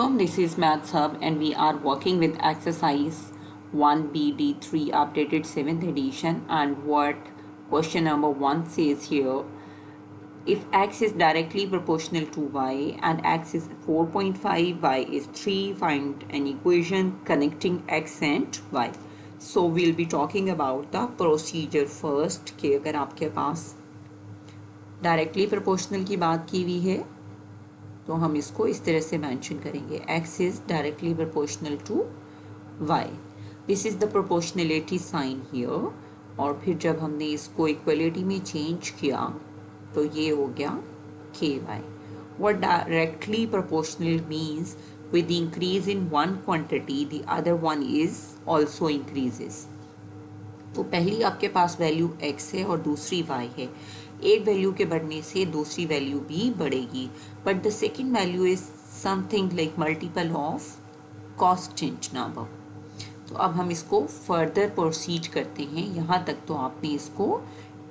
Welcome, this is Maths Hub and we are working with exercise 1BD3 updated 7th edition, and what question number 1 says here: if x is directly proportional to y and x is 4.5, y is 3, find an equation connecting x and y. So we'll be talking about the procedure first कि अगर आपके पास directly proportional की बात की हुई है तो हम इसको इस तरह से मेंशन करेंगे, x is directly proportional to y, this is the proportionality sign here. और फिर जब हमने इसको इक्वलिटी में चेंज किया तो ये हो गया ky। What directly proportional means, with increase in one quantity the other one is also increases. तो पहली आपके पास वैल्यू x है और दूसरी y है, एक वैल्यू के बढ़ने से दूसरी वैल्यू भी बढ़ेगी, but the second value is something like multiple of constant number. तो अब हम इसको फर्दर प्रोसीड करते हैं। यहाँ तक तो आपने इसको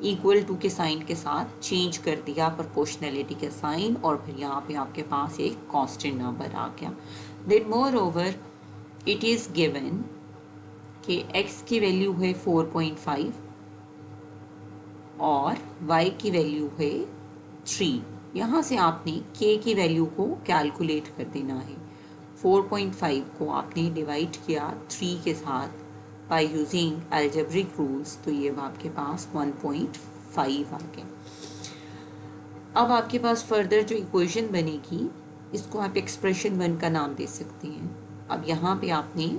इक्वल टू के साइन के साथ चेंज कर दिया, प्रोपोर्शनलिटी के साइन, और फिर यहाँ पे आपके पास एक कांस्टेंट नंबर आ गया। Then more over it is given कि x की वैल्यू है 4.5 और y की वैल्यू है 3। यहाँ से आपने k की वैल्यू को कैलकुलेट कर देना है। 4.5 को आपने डिवाइड किया 3 के साथ बाय यूजिंग अलजेब्रिक रूल्स, तो ये आपके पास 1.5 आ गया। अब आपके पास फर्दर जो इक्वेशन बनेगी इसको आप एक्सप्रेशन 1 का नाम दे सकते हैं। अब यहाँ पे आपने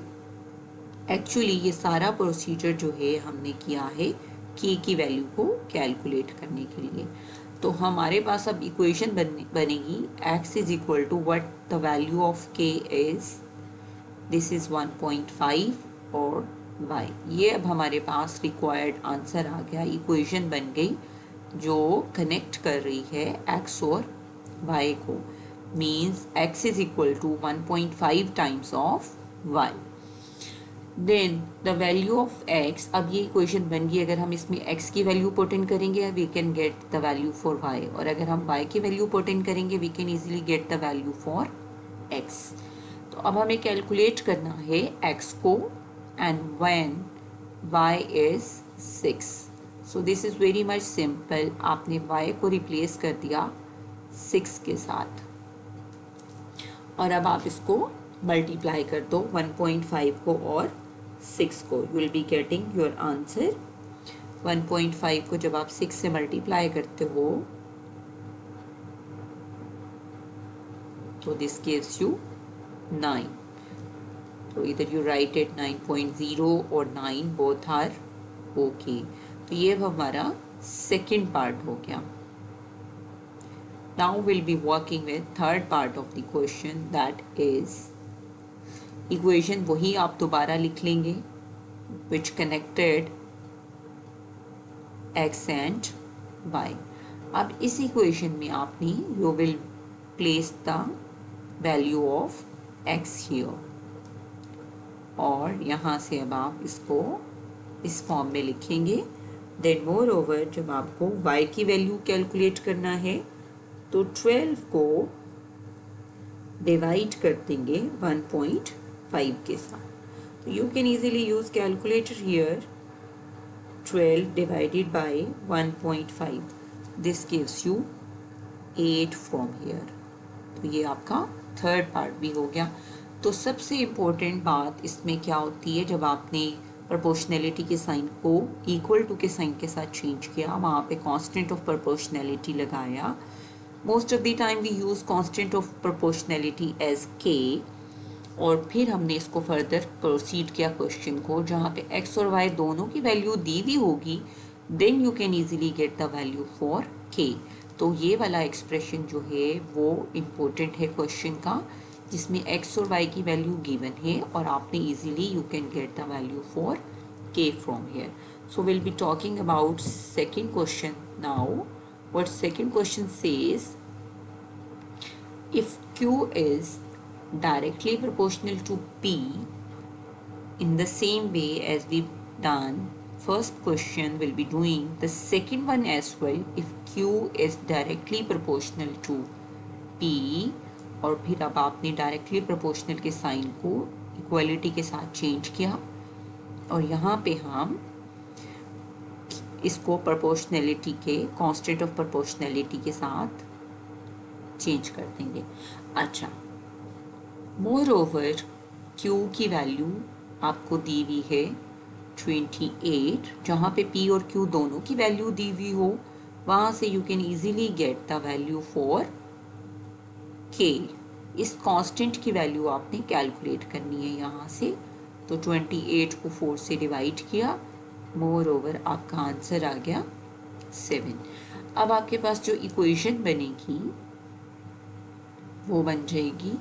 एक्चुअली ये सारा प्रोसीजर जो है हमने किया है k की वैल्यू को कैलकुलेट करने के लिए। तो हमारे पास अब इक्वेशन बनेगी x is equal to what the value of k is, this is 1.5 और y। ये अब हमारे पास रिक्वायर्ड आंसर आ गया, इक्वेशन बन गई जो कनेक्ट कर रही है x और y को। Means x is equal to 1.5 times of y। Then the value of x, अब ये इक्वेशन बन गई। अगर हम इसमें x की वैल्यू पुट इन करेंगे we can get the value for y, और अगर हम y की वैल्यू पुट इन करेंगे we can easily get the value for x। तो अब हमें कैलकुलेट करना है x को, and when y is 6। So this is very much simple, आपने y को रिप्लेस कर दिया 6 के साथ, और अब आप इसको मल्टीप्लाई कर दो 1.5 को और 6 को, you will be getting your answer. 1.5 को जब आप 6 से मल्टीप्लाई करते हो तो दिस गिव्स यू 9। तो इधर यू राइट इट 9.0 और 9 बोथ आर ओके। तो ये हमारा सेकेंड पार्ट हो गया। Now we'll be working with third part of the question, that is equation वही आप दोबारा लिख लेंगे which connected x and y। अब इस equation में आपने you will place the value of x here, और यहाँ से अब आप इसको इस फॉर्म में लिखेंगे। Then moreover जब आपको y की वैल्यू कैलकुलेट करना है तो 12 को डिवाइड कर देंगे 1.5 के साथ। तो you can easily use calculator here. 12 divided by 1.5, this gives you 8 from here. तो ये आपका थर्ड पार्ट भी हो गया। तो सबसे इम्पोर्टेंट बात इसमें क्या होती है, जब आपने प्रोपोर्शनलिटी के साइन को इक्वल टू के साइन के साथ चेंज किया, वहाँ पे कांस्टेंट ऑफ प्रोपोर्शनलिटी लगाया। Most of the time we use constant of proportionality as k, और फिर हमने इसको फर्दर प्रोसीड किया क्वेश्चन को, जहाँ पे x और y दोनों की वैल्यू दी हुई होगी, then you can easily get the value for k। तो ये वाला एक्सप्रेशन जो है वो इम्पोर्टेंट है क्वेश्चन का, जिसमें x और y की वैल्यू गिवन है और आपने easily you can get the value for k from here. So will be talking about second question now. What second question says, if Q is directly proportional to P in the same way as we've done first question, we'll be doing the second one as well. If Q is directly proportional to P, और फिर अब आपने directly proportional के sign को equality के साथ change किया और यहाँ पे हम इसको प्रोपोर्शनैलिटी के कांस्टेंट ऑफ प्रोपोर्शनैलिटी के साथ चेंज कर देंगे। अच्छा, मोर ओवर Q की वैल्यू आपको दी हुई है 28, जहाँ पे P और Q दोनों की वैल्यू दी हुई हो, वहाँ से you can easily get the value for K। इस कांस्टेंट की वैल्यू आपने कैलकुलेट करनी है यहाँ से। तो 28 को 4 से डिवाइड किया, मोर ओवर आपका आंसर आ गया 7। अब आपके पास जो इक्वेशन बनेगी वो बन जाएगी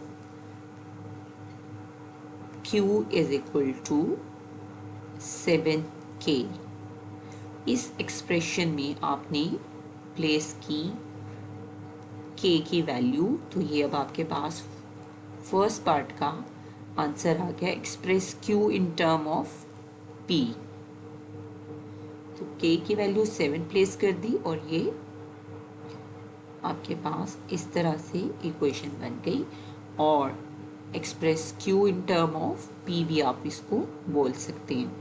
Q is equal to 7K। इस एक्सप्रेशन में आपने प्लेस की K की वैल्यू, तो ये अब आपके पास फर्स्ट पार्ट का आंसर आ गया। Express Q in term of P, तो K की वैल्यू 7 प्लेस कर दी और ये आपके पास इस तरह से इक्वेशन बन गई। और express Q in term of P भी आप इसको बोल सकते हैं,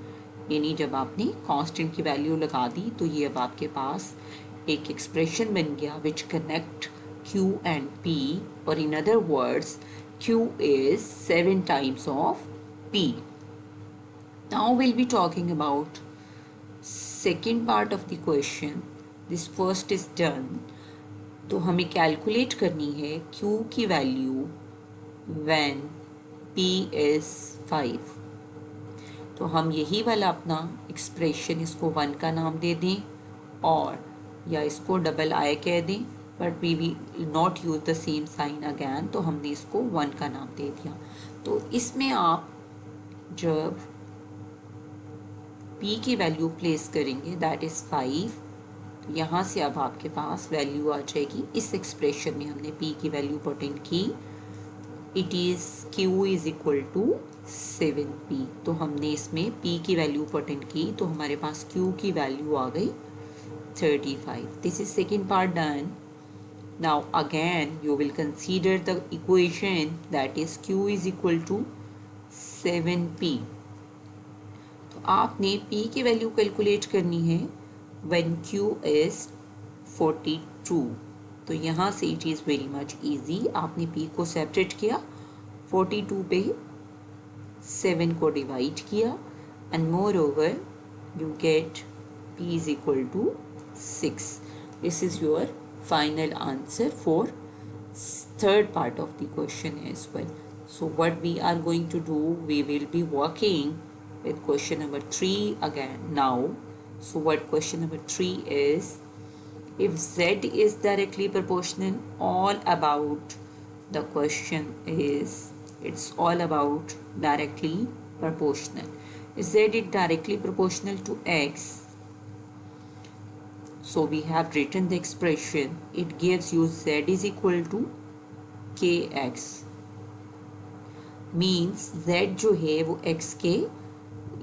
यानी जब आपने कांस्टेंट की वैल्यू लगा दी तो ये अब आपके पास एक एक्सप्रेशन बन गया which connect Q and P, और in other words Q is 7 times of P. Now we'll be talking about second part of the question. This first is done. तो हमें कैलकुलेट करनी है Q की वैल्यू when P is 5। तो हम यही वाला अपना एक्सप्रेशन इसको 1 का नाम दे दें और या इसको डबल आई कह दें, but we will not use the same sign again, तो हमने इसको 1 का नाम दे दिया। तो इसमें आप जब P की वैल्यू प्लेस करेंगे दैट इज़ 5, तो यहाँ से अब आपके पास वैल्यू आ जाएगी। इस एक्सप्रेशन में हमने P की वैल्यू पुट इन की, it is Q is equal to 7P। तो हमने इसमें P की वैल्यू पुट इन की तो हमारे पास Q की वैल्यू आ गई 35. This is second part done. Now again you will consider the equation that is Q is equal to 7P. तो आपने P की वैल्यू कैलकुलेट करनी है when Q is 42। तो यहाँ से it is very much easy. आपने P को सेपरेट किया, 42 पे 7 को डिवाइड किया and more over you get P is equal to 6. This is your final answer for third part of the question as well. So what we are going to do, we will be working with question number 3 again now. So what question number 3 is, if Z is directly proportional, all about the question is, it's all about directly proportional. Is Z is directly proportional to X? So we have written the expression, it gives you Z is equal to KX. Means Z जो है वो X के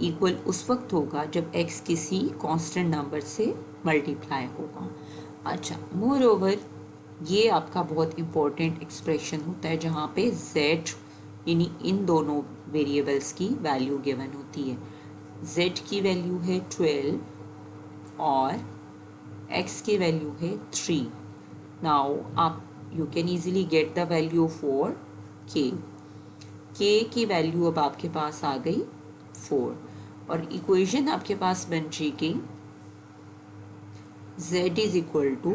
equal उस वक्त होगा जब X किसी constant number से मल्टीप्लाई होगा। अच्छा, मोर ओवर ये आपका बहुत इम्पोर्टेंट एक्सप्रेशन होता है जहाँ पे Z यानी इन दोनों वेरिएबल्स की वैल्यू गिवन होती है। Z की वैल्यू है 12 और X की वैल्यू है 3। नाउ आप you can easily get the value for K की वैल्यू अब आपके पास आ गई 4 और इक्वेशन आपके पास बन जाएगी Z is equal to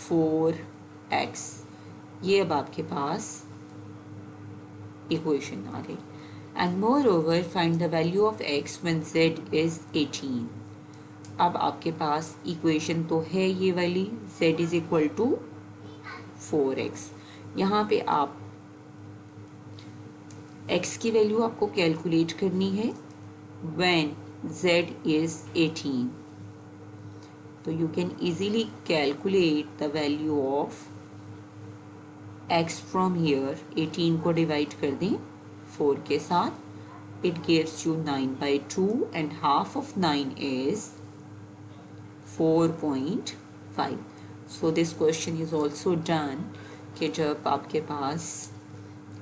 4X। ये अब आपके पास इक्वेशन आ गई। And more over find the value of X when Z is 18। अब आपके पास इक्वेशन तो है ये वाली, Z is equal to 4X। यहाँ पे आप X की वैल्यू आपको कैलकुलेट करनी है when Z is 18। तो you can easily calculate the value of X from here। 18 को डिवाइड कर दें 4 के साथ, it gives you 9/2 and half of 9 is 4.5. So this question is also done कि जब आपके पास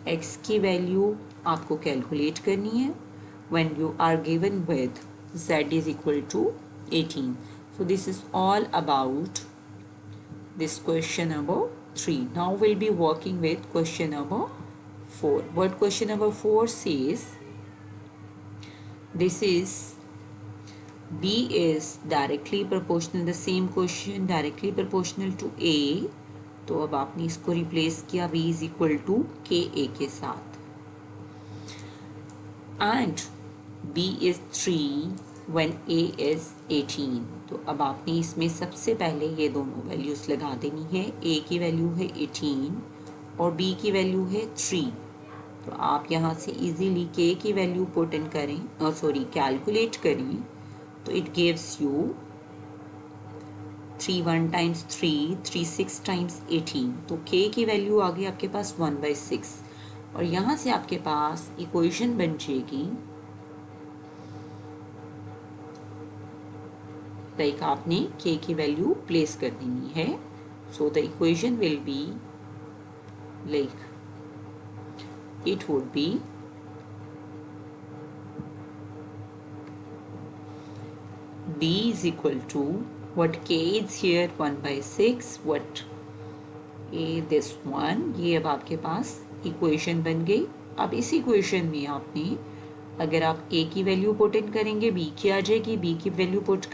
x की वैल्यू आपको कैलकुलेट करनी है when you are given with z is equal to 18. So this is all about this question number 3. Now we'll be working with question number 4. What question number 4 says, this is b is directly proportional, the same question, directly proportional to a. तो अब आपने इसको replace किया b is equal to ka के साथ, and b is 3 when a is 18. तो अब आपने इसमें सबसे पहले ये दोनों वैल्यूज लगा देनी है. a की वैल्यू है 18 और b की वैल्यू है 3. तो आप यहाँ से इजीली k की वैल्यू पुट इन करें, कैलकुलेट करें. तो it gives you 3 1 times 3 3 6 times 18. तो k की वैल्यू आ गई आपके पास 1/6 और यहाँ से आपके पास इक्वेशन बन जाएगी लाइक आपने k की वैल्यू प्लेस कर देनी है. So the equation will be like it would be b is equal to what k is here 1/6, what a this one. ये अब आपके पास इक्वेशन बन गई. अब इस इक्वेशन में आपने अगर आप a की वैल्यू पुट इन करेंगे b की आ जाएगी, b की वैल्यू पुट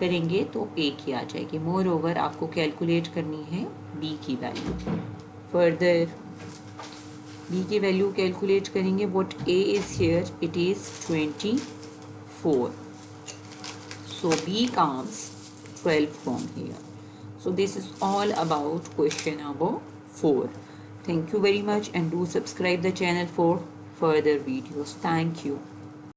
करेंगे तो a की आ जाएगी. मोर ओवर आपको कैलकुलेट करनी है b की वैल्यू. फर्दर b की वैल्यू कैलकुलेट करेंगे. What a is here, it is 24. So b comes 12 from here. So this is all about question number 4. Thank you very much and do subscribe the channel for further videos. Thank you.